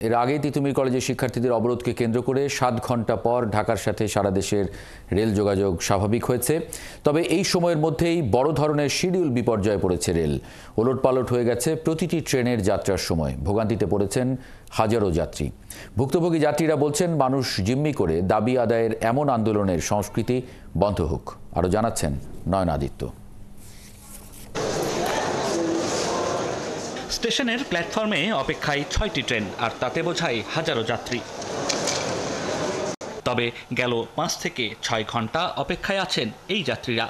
এর আগে তিতুমির কলেজের শিক্ষার্থীদের অবরোধকে কেন্দ্র করে 7 ঘন্টা পর ঢাকার সাথে সারা দেশের রেল যোগাযোগ স্বাভাবিক হয়েছে। তবে এই সময়ের মধ্যেই বড় ধরনের শিডিউল বিপর্যয়ে পড়েছে রেল। ওলটপালট হয়ে গেছে প্রতিটি ট্রেনের যাত্রার সময়। ভোগান্তিতে পড়েছেন হাজারো যাত্রী। ভুক্তভোগী যাত্রীরা বলছেন, মানুষ জিম্মি করে দাবি আদায়ের এমন আন্দোলনের সংস্কৃতি বন্ধ হোক। আরও জানাচ্ছেন নয়ন আদিত্য। স্টেশনের প্ল্যাটফর্মে অপেক্ষায় 6টি ট্রেন, আর তাতে বোঝায় হাজারো যাত্রী। তবে গেল 5 থেকে 6 ঘন্টা অপেক্ষায় আছেন এই যাত্রীরা।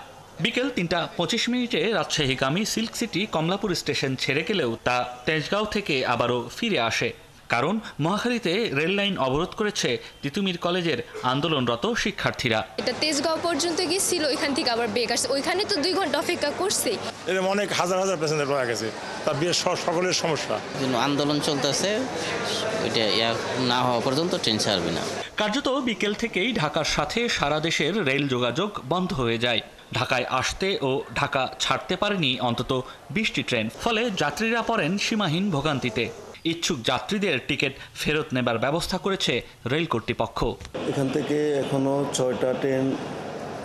বিকেল 3:25 রাজশাহীগামী সিল্ক সিটি কমলাপুর স্টেশন ছেড়ে গেলেও তা তেজগাঁও থেকে আবারও ফিরে আসে। কারণ মহাখালীতে রেল লাইন অবরোধ করেছে তিতুমির কলেজের আন্দোলনরত শিক্ষার্থীরা। এটা তেজগাঁও পর্যন্ত গিয়েছিল, ওইখান থেকে আবার ব্রেক আসছে। ওইখানে তো 2 ঘন্টা অপেক্ষা করছে। এরকম অনেক হাজার হাজার প্যাসেঞ্জার পাওয়া গেছে, তার বিয়ে সকলের সমস্যা। আন্দোলন চলতেছে, ওইটা না হওয়া পর্যন্ত ট্রেন ছাড়বে না। কার্যত বিকেল থেকেই ঢাকার সাথে সারা দেশের রেল যোগাযোগ বন্ধ হয়ে যায়। ঢাকায় আসতে ও ঢাকা ছাড়তে পারেনি অন্তত 20টি ট্রেন। ফলে যাত্রীরা পড়েন সীমাহীন ভোগান্তিতে। ইচ্ছুক যাত্রীদের টিকিট ফেরত নেবার ব্যবস্থা করেছে রেল কর্তৃপক্ষ। এখান থেকে এখনো 6টা ট্রেন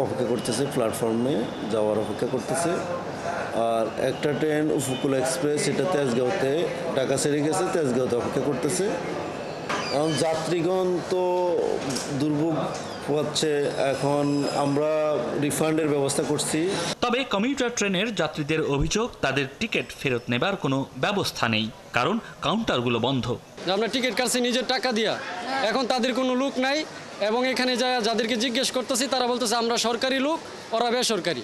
অপেক্ষা করতেছে, প্ল্যাটফর্মে যাওয়ার অপেক্ষা করতেছে। আর একটা ট্রেন উপকূল এক্সপ্রেস, এটা তেজগাঁওতে ঢাকা ছেড়ে গেছে, তেজগাঁওতে অপেক্ষা করতেছে। এখন যাত্রীগণ তো দুর্ভোগ হচ্ছে, এখন আমরা রিফান্ডের ব্যবস্থা করছি। তবে কমিউটার ট্রেনের যাত্রীদের অভিযোগ, তাদের টিকিট ফেরত নেবার কোনো ব্যবস্থা নেই, কারণ কাউন্টারগুলো বন্ধ। আমরা টিকিট কাটছি নিজের টাকা দিয়া, এখন তাদের কোনো লোক নাই। এবং এখানে যাদেরকে জিজ্ঞেস করতেছি তারা বলতেছে আমরা সরকারি লোক, ওরা বেসরকারি।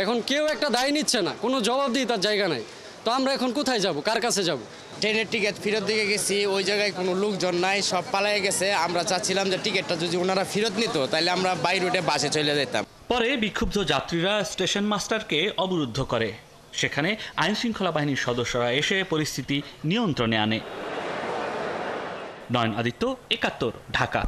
এখন কেউ একটা দায় নিচ্ছে না, কোনো জবাব দিয়ে তার জায়গা নাই। তো আমরা এখন কোথায় যাব, কার কাছে যাব? ট্রেনের টিকিট ফেরত দিয়ে গেছি, ওই জায়গায় কোনো লোকজন নাই, সব পালায়ে গেছে। আমরা চাচ্ছিলাম যে টিকিটটা যদি ওনারা ফেরত নিত, তাহলে আমরা বাই রুটে বাসে চলে যেতাম। পরে বিক্ষুব্ধ যাত্রীরা স্টেশন মাস্টারকে অবরুদ্ধ করে। সেখানে আইনশৃঙ্খলা বাহিনীর সদস্যরা এসে পরিস্থিতি নিয়ন্ত্রণে আনে। নয়ন আদিত্য, 71, ঢাকা।